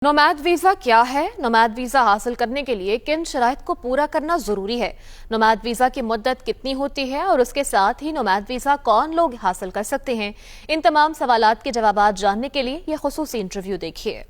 Nomad visa क्या है? Nomad visa हासिल करने के लिए किन शराइत को पूरा करना जरूरी है? नोमैड वीजा की मुद्दत कितनी होती है और उसके साथ ही नोमैड वीजा कौन लोग हासिल कर सकते हैं? इन तमाम सवालात के जवाब जानने के लिए यह खुसूसी इंटरव्यू देखिए।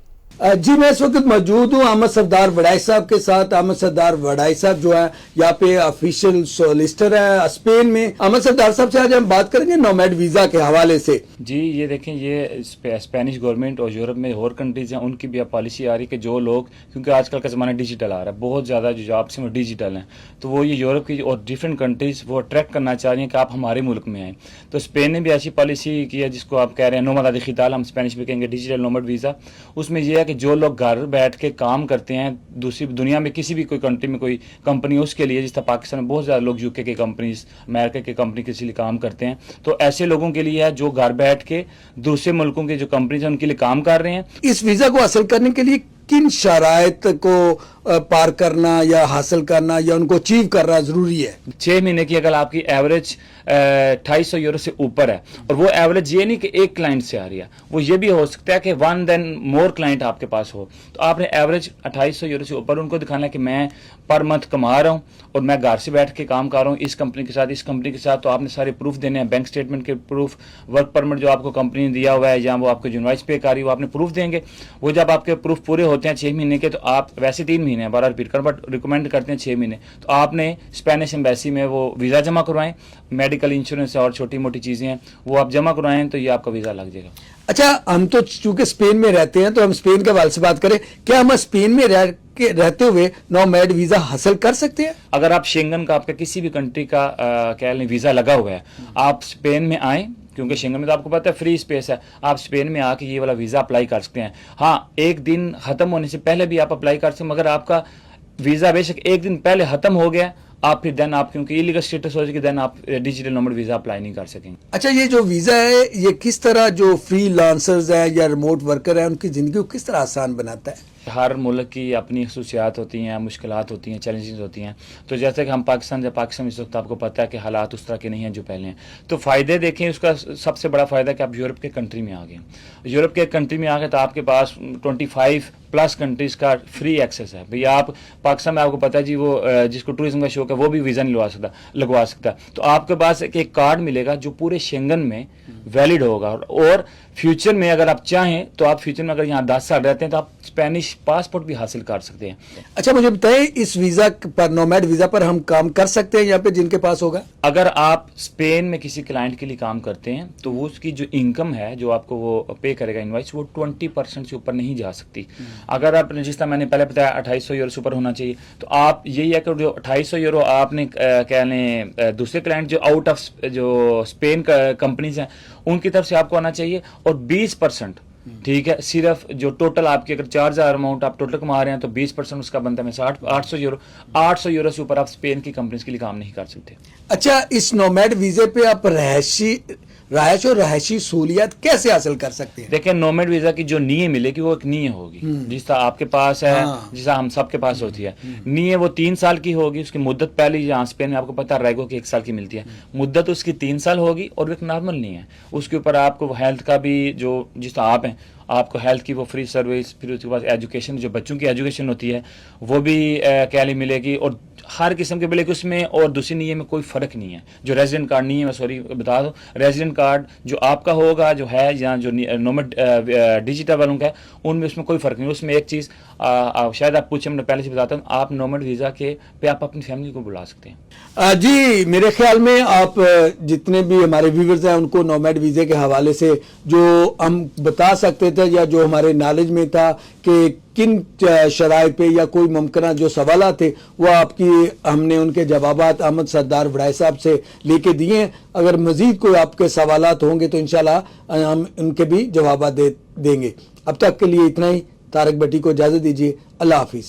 जी मैं इस वक्त मौजूद हूँ अहमद सरदार वड़ाई साहब के साथ। अहमद सरदार वड़ाई साहब जो है यहाँ पे ऑफिशियल सोलिसिटर है स्पेन में। अहमद सरदार साहब से आज हम बात करेंगे नोमैड वीजा के हवाले से। जी ये देखें, ये स्पेनिश गवर्नमेंट और यूरोप में और कंट्रीज हैं, उनकी भी पॉलिसी आ रही है कि जो लोग, क्योंकि आजकल का ज़माना डिजिटल आ रहा है, बहुत ज़्यादा जो जॉब्स हैं वो डिजिटल हैं, तो वो ये यूरोप की और डिफरेंट कंट्रीज़ वो अट्रैक्ट करना चाह रही हैं कि आप हमारे मुल्क में आएँ। तो स्पेन ने भी ऐसी पॉलिसी की है जिसको आप कह रहे हैं नोमैड डिजिटल, हम स्पेनिश में कहेंगे डिजिटल नोमैड वीज़ा। उसमें यह है कि जो लोग घर बैठ के काम करते हैं दूसरी दुनिया में किसी भी कोई कंट्री में कोई कंपनी उसके लिए, जिस तरह पाकिस्तान में बहुत ज़्यादा लोग यूके के कंपनीज, अमेरिका के कंपनी किसी लिए काम करते हैं, तो ऐसे लोगों के लिए है जो घर बैठ के दूसरे मुल्कों के जो कंपनीज हैं उनके लिए काम कर रहे हैं। इस वीजा को हासिल करने के लिए किन शराइत को पार करना या हासिल करना या उनको अचीव करना जरूरी है? 6 महीने की अगर आपकी एवरेज 250 यूरो से ऊपर है, और वो एवरेज ये नहीं कि एक क्लाइंट से आ रही है, वो ये भी हो सकता है कि 1 देन मोर क्लाइंट आपके पास हो, तो आपने एवरेज 250 यूरो से ऊपर उनको दिखाना है कि मैं पर मंथ कमा रहा हूँ और मैं घर से बैठ के काम कर रहा हूँ इस कंपनी के साथ, इस कंपनी के साथ। तो आपने सारे प्रूफ देने हैं, बैंक स्टेटमेंट के प्रूफ, वर्क परमिट जो आपको कंपनी ने दिया हुआ है या वो आपको जो इनवॉइस पे कर रही है वो आपने प्रूफ देंगे। वो जब आपके प्रूफ पूरे होते हैं 6 महीने के, तो आप वैसे 3 महीने बार रिपीट कर, बट रिकमेंड करते हैं 6 महीने, तो आपने स्पेनिश एम्बेसी में वो वीज़ा जमा करवाएं, मेडिकल इंश्योरेंस और छोटी मोटी चीज़ें हैं वो आप जमा करवाएं, तो ये आपका वीज़ा लग जाएगा। अच्छा, हम तो चूंकि स्पेन में रहते हैं तो हम स्पेन के हवाले से बात करें। क्या हम स्पेन में रहते हुए नोमैड वीजा हासिल कर सकते हैं? अगर आप शेंगन का, आपका किसी भी कंट्री का कह लें वीज़ा लगा हुआ है, आप स्पेन में आएँ, क्योंकि शेंगन में तो आपको पता है फ्री स्पेस है, आप स्पेन में आके ये वाला वीज़ा अप्लाई कर सकते हैं। हाँ, एक दिन ख़त्म होने से पहले भी आप अप्लाई कर सकते हैं, मगर आपका वीज़ा बेशक एक दिन पहले ख़त्म हो गया, आप फिर देन आप, क्योंकि इलीगल स्टेटस हो जाएगी, देन आप डिजिटल नोमैड वीज़ा अप्लाई नहीं कर सकेंगे। अच्छा, ये जो वीज़ा है ये किस तरह जो फ्रीलांसर्स हैं या रिमोट वर्कर हैं उनकी ज़िंदगी को किस तरह आसान बनाता है? हर मुल्क की अपनी खसूसियात होती हैं, मुश्किलात होती हैं, चैलेंजेस होती हैं। तो जैसे कि हम पाकिस्तान इस वक्त आपको पता है कि हालात उस तरह के नहीं हैं जो पहले हैं। तो फ़ायदे देखें, उसका सबसे बड़ा फ़ायदा कि आप यूरोप के कंट्री में आ गए। यूरोप के कंट्री में आ गए तो आपके पास 25+ कंट्रीज़ का फ्री एक्सेस है। भैया आप पाकिस्तान में, आपको पता है जी, वो जिसको टूरिज्म का शौक है वो भी वीज़ा नहीं लगवा सकता। तो आपके पास एक कार्ड मिलेगा जो पूरे शेंगन में वैलिड होगा, और फ्यूचर में अगर आप चाहें तो आप फ्यूचर में अगर यहाँ 10 साल रहते हैं तो आप स्पेनिश पासपोर्ट भी हासिल कर सकते हैं। अच्छा, मुझे बताएं, इस वीजा पर, नोमैड वीजा पर हम काम कर सकते हैं यहाँ पे जिनके पास होगा? अगर आप स्पेन में किसी क्लाइंट के लिए काम करते हैं तो वो उसकी जो इनकम है जो आपको वो पे करेगा इनवॉइस, वो 20% से ऊपर नहीं जा सकती। अगर आप, जिस तरह मैंने पहले बताया 250 यूरो से ऊपर होना चाहिए, तो आप यही है कि जो 250 यूरो आपने कह लें दूसरे क्लाइंट जो आउट ऑफ जो स्पेन कंपनीज हैं उनकी तरफ से आपको आना चाहिए, और 20%, ठीक है, सिर्फ जो टोटल आपकी अगर 4000 अमाउंट आप टोटल कमा रहे हैं तो 20% उसका बनता है 800 यूरो। 800 यूरो से ऊपर आप स्पेन की कंपनीज के लिए काम नहीं कर सकते। अच्छा, इस नोमैड वीजे पे आप रहायश और रहायशी सहूलियत कैसे हासिल कर सकते हैं? देखिए, नोमैड वीजा की जो नीयत मिलेगी वो एक नीयत होगी जिस तरह आपके पास है, जिस तरह हम सब के पास होती है। नीयत वो 3 साल की होगी, उसकी मुद्दत पहले यहाँ स्पेन में आपको पता है रेगो की 1 साल की मिलती है, मुद्दत उसकी 3 साल होगी, और वो एक नॉर्मल नहीं है। उसके ऊपर आपको हेल्थ का भी, जो जिस तरह आप हैं आपको हेल्थ की वो फ्री सर्विस, फिर उसके बाद एजुकेशन, जो बच्चों की एजुकेशन होती है वो भी क्या ली मिलेगी, और हर किस्म के मिलेगी उसमें। और दूसरी नीयत में कोई फ़र्क नहीं है। जो रेजिडेंट कार्ड नहीं है, मैं सॉरी बता दूँ, रेजिडेंट कार्ड जो आपका होगा जो है, या जो नोमैड डिजिटल वालों का है, उनमें उसमें कोई फ़र्क नहीं। उसमें एक चीज़ शायद आप पूछे, मैं पहले से बताता हूँ, आप नोमैड वीज़ा के पे आप अपनी फैमिली को बुला सकते हैं। जी, मेरे ख्याल में आप जितने भी हमारे व्यूवर्स हैं उनको नोमैड वीज़े के हवाले से जो हम बता सकते थे या जो हमारे नॉलेज में था कि किन शराइत पे या कोई मुमकिन जो सवाल थे वो आपकी हमने उनके जवाबात अहमद सरदार वड़ाई साहब से लेके दिए हैं। अगर मजीद कोई आपके सवालात होंगे तो इंशाल्लाह हम उनके भी जवाब देंगे। अब तक के लिए इतना ही। तारक भट्टी को इजाज़त दीजिए। अल्लाह हाफिज़।